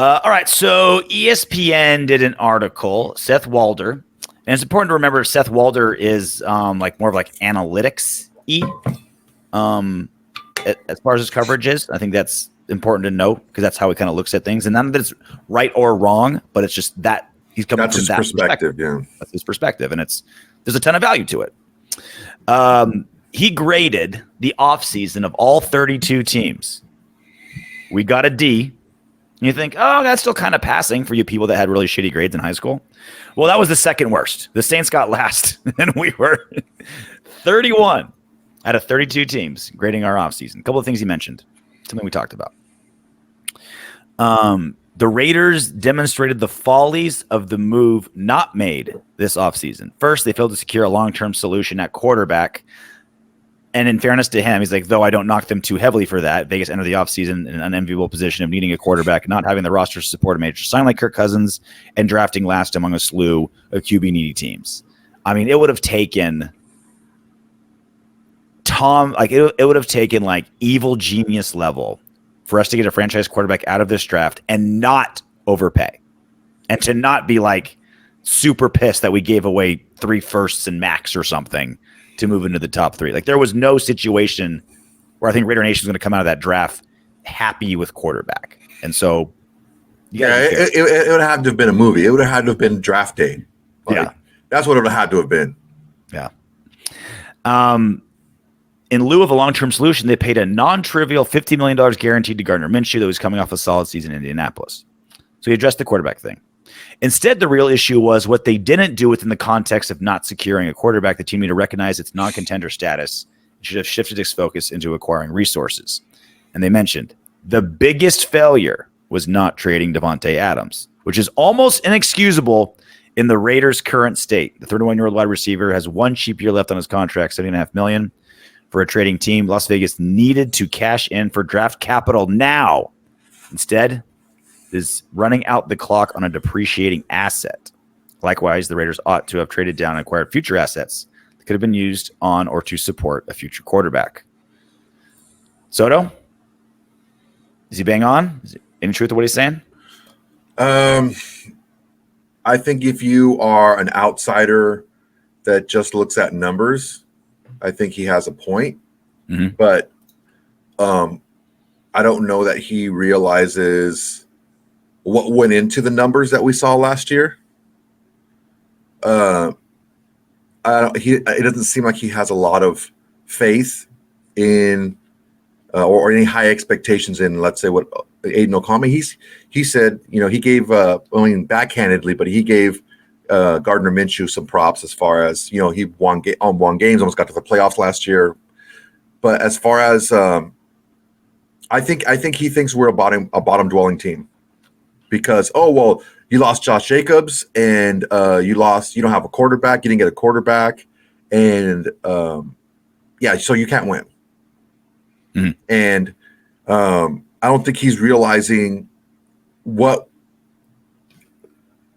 All right, so ESPN did an article, Seth Walder, and it's important to remember Seth Walder is like more of like analytics-y as far as his coverage is. I think that's important to note because that's how he kind of looks at things. And none of it's right or wrong, but it's just that he's coming from that perspective. Yeah, that's his perspective, and there's a ton of value to it. He graded the offseason of all 32 teams. We got a D. You think, oh, that's still kind of passing for you people that had really shitty grades in high school. Well, that was the second worst. The Saints got last, and we were 31 out of 32 teams grading our offseason. A couple of things he mentioned, something we talked about. The Raiders demonstrated the follies of the move not made this offseason. First, they failed to secure a long-term solution at quarterback. And in fairness to him, he's like, though I don't knock them too heavily for that, Vegas entered the offseason in an unenviable position of needing a quarterback, not having the roster to support a major sign like Kirk Cousins, and drafting last among a slew of QB-needy teams. I mean, it would have taken it would have taken like evil genius level for us to get a franchise quarterback out of this draft and not overpay. And to not be like super pissed that we gave away 3 firsts and maxx or something to move into the top 3. Like there was no situation where I think Raider Nation is going to come out of that draft happy with quarterback. And so, it would have to have been a movie. It would have had to have been draft day. Yeah. That's what it would have had to have been. Yeah. In lieu of a long-term solution, they paid a non-trivial $50 million guaranteed to Gardner Minshew that was coming off a solid season in Indianapolis. So he addressed the quarterback thing. Instead, the real issue was what they didn't do within the context of not securing a quarterback. The team needed to recognize its non-contender status and should have shifted its focus into acquiring resources. And they mentioned the biggest failure was not trading Davante Adams, which is almost inexcusable in the Raiders' current state. The 31-year-old wide receiver has 1 cheap year left on his contract, $7.5 million for a trading team. Las Vegas needed to cash in for draft capital now. Instead, is running out the clock on a depreciating asset. Likewise, the Raiders ought to have traded down and acquired future assets that could have been used on or to support a future quarterback. Soto? Is he bang on? Is any truth to what he's saying? I think if you are an outsider that just looks at numbers, I think he has a point. Mm-hmm. But I don't know that he realizes what went into the numbers that we saw last year. It doesn't seem like he has a lot of faith in or any high expectations in, let's say, what Aidan O'Connell. He said, he gave backhandedly, but he gave Gardner Minshew some props as far as he won games, almost got to the playoffs last year. But as far as I think he thinks we're a bottom dwelling team. Because, you lost Josh Jacobs and you don't have a quarterback. You didn't get a quarterback. And, so you can't win. Mm-hmm. And I don't think he's realizing what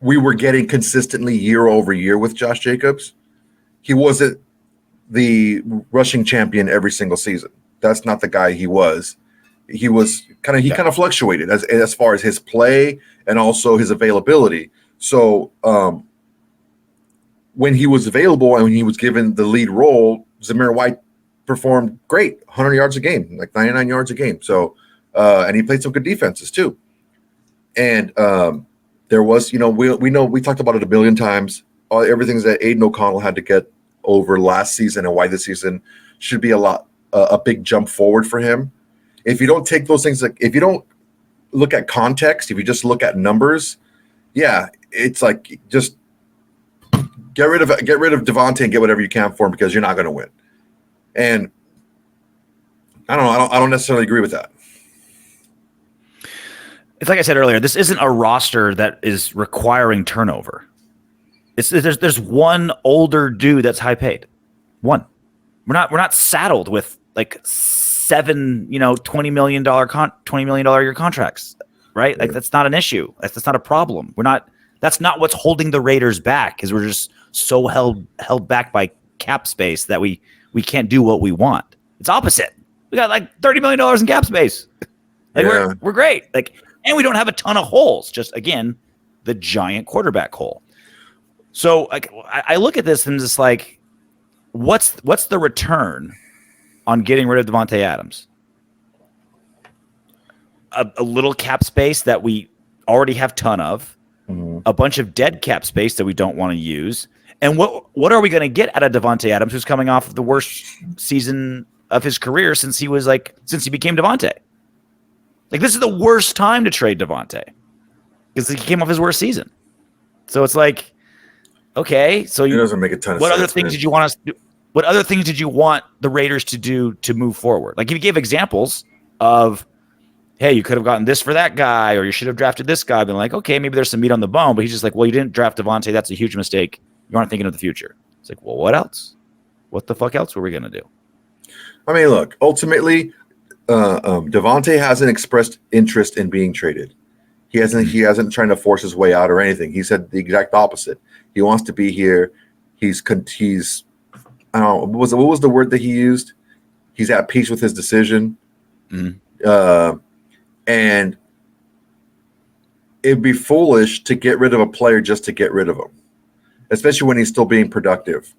we were getting consistently year over year with Josh Jacobs. He wasn't the rushing champion every single season. That's not the guy he was. He was kind of fluctuated as far as his play and also his availability. So when he was available and when he was given the lead role, Zamir White performed great, 100 yards a game, like 99 yards a game. So and he played some good defenses too. And there was, we talked about it a billion times. Everything that Aidan O'Connell had to get over last season and why this season should be a big jump forward for him. If you don't take those things, like if you don't look at context, if you just look at numbers, it's like just get rid of Davante and get whatever you can for him because you're not going to win. And I don't know. I don't necessarily agree with that. It's like I said earlier. This isn't a roster that is requiring turnover. There's one older dude that's high paid. One. We're not saddled with like 7, $20 million a year contracts, right? Like that's not an issue. That's not a problem. That's not what's holding the Raiders back, is we're just so held back by cap space that we can't do what we want. It's opposite. We got like $30 million in cap space. Like we're great. Like And we don't have a ton of holes. Just, again, the giant quarterback hole. So I look at this and it's like, what's the return on getting rid of Davante Adams? A little cap space that we already have ton of, a bunch of dead cap space that we don't want to use. And what are we going to get out of Davante Adams, who's coming off of the worst season of his career since he became Davante? Like, this is the worst time to trade Davante because he came off his worst season. So it's like, okay, so it doesn't make a ton of sense. What other things did you want us to do? What other things did you want the Raiders to do to move forward? Like, if you gave examples of, hey, you could have gotten this for that guy, or you should have drafted this guy, then like, okay, maybe there's some meat on the bone, but he's just like, well, you didn't draft Davante. That's a huge mistake. You aren't thinking of the future. It's like, well, what else? What the fuck else were we going to do? I mean, look, ultimately, Davante hasn't expressed interest in being traded. He hasn't trying to force his way out or anything. He said the exact opposite. He wants to be here. He's I don't know, what was the word that he used? He's at peace with his decision. And it'd be foolish to get rid of a player just to get rid of him, especially when he's still being productive,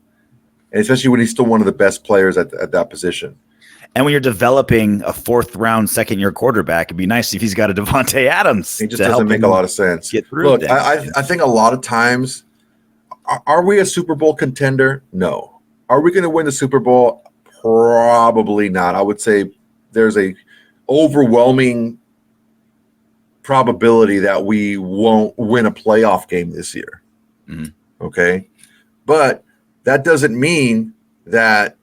and especially when he's still one of the best players at that position. And when you're developing a 4th-round, second-year quarterback, it'd be nice if he's got a Davante Adams. It just doesn't make a lot of sense. Look, I think a lot of times, are we a Super Bowl contender? No. Are we going to win the Super Bowl? Probably not. I would say there's a overwhelming probability that we won't win a playoff game this year. Okay? But that doesn't mean that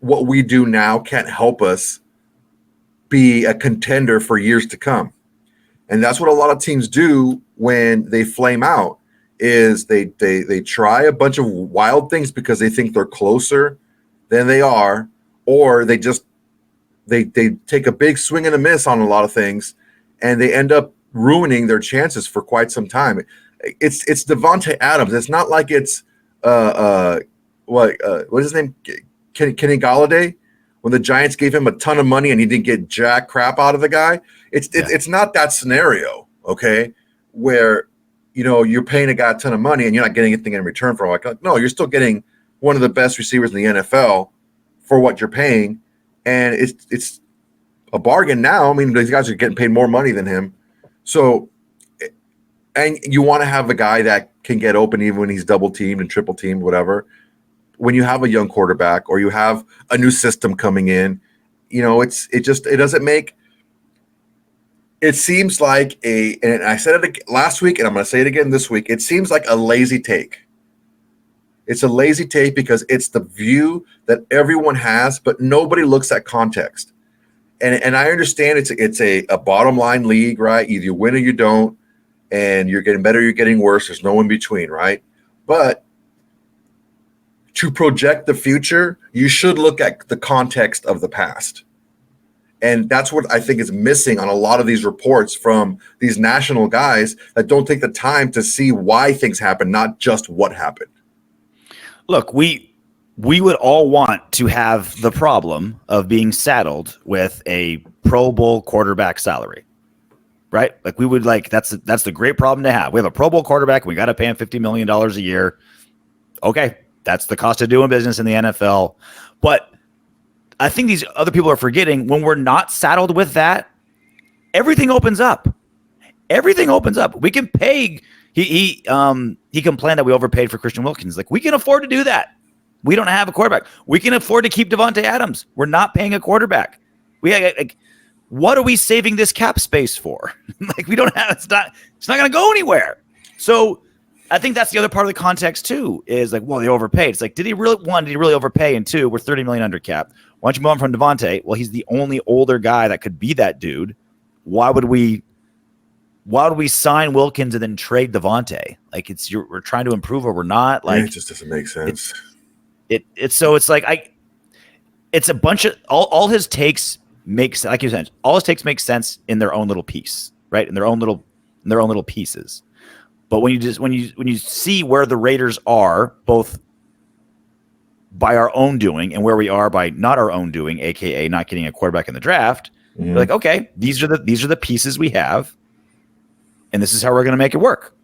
what we do now can't help us be a contender for years to come. And that's what a lot of teams do when they flame out, is they try a bunch of wild things because they think they're closer than they are, or they take a big swing and a miss on a lot of things, and they end up ruining their chances for quite some time. It's Davante Adams. It's not like it's what is his name? Kenny Galladay, when the Giants gave him a ton of money and he didn't get jack crap out of the guy. It's not that scenario, okay, where you're paying a guy a ton of money and you're not getting anything in return for it. Like, no, you're still getting one of the best receivers in the NFL for what you're paying, and it's a bargain now. I mean, these guys are getting paid more money than him, so and you want to have a guy that can get open even when he's double teamed and triple teamed, whatever. When you have a young quarterback or you have a new system coming in, it doesn't make. It seems like and I said it last week, and I'm going to say it again this week. It seems like a lazy take. It's a lazy take because it's the view that everyone has, but nobody looks at context. And I understand it's a bottom line league, right? Either you win or you don't, and you're getting better, you're getting worse. There's no in between, right? But to project the future, you should look at the context of the past. And that's what I think is missing on a lot of these reports from these national guys that don't take the time to see why things happen, not just what happened. Look, we would all want to have the problem of being saddled with a Pro Bowl quarterback salary, right? Like, we would that's the great problem to have. We have a Pro Bowl quarterback, and we got to pay him $50 million a year. Okay, that's the cost of doing business in the NFL. But I think these other people are forgetting, when we're not saddled with that, everything opens up. Everything opens up. We can pay. He complained that we overpaid for Christian Wilkins. Like, we can afford to do that. We don't have a quarterback. We can afford to keep Davante Adams. We're not paying a quarterback. What are we saving this cap space for? We don't have. It's not going to go anywhere. So I think that's the other part of the context too. Is like, well, they overpaid. It's like, did he really overpay? And two, we're $30 million under cap. Why don't you move on from Davante? Well, he's the only older guy that could be that dude. Why would we sign Wilkins and then trade Davante? Like, we're trying to improve or we're not. Like, it just doesn't make sense. It's a bunch of all his takes makes, like you said, all his takes make sense in their own little piece, right? In their own little pieces. But when you see where the Raiders are, both by our own doing and where we are by not our own doing, aka not getting a quarterback in the draft, They're like, okay, these are the pieces we have, and this is how we're going to make it work.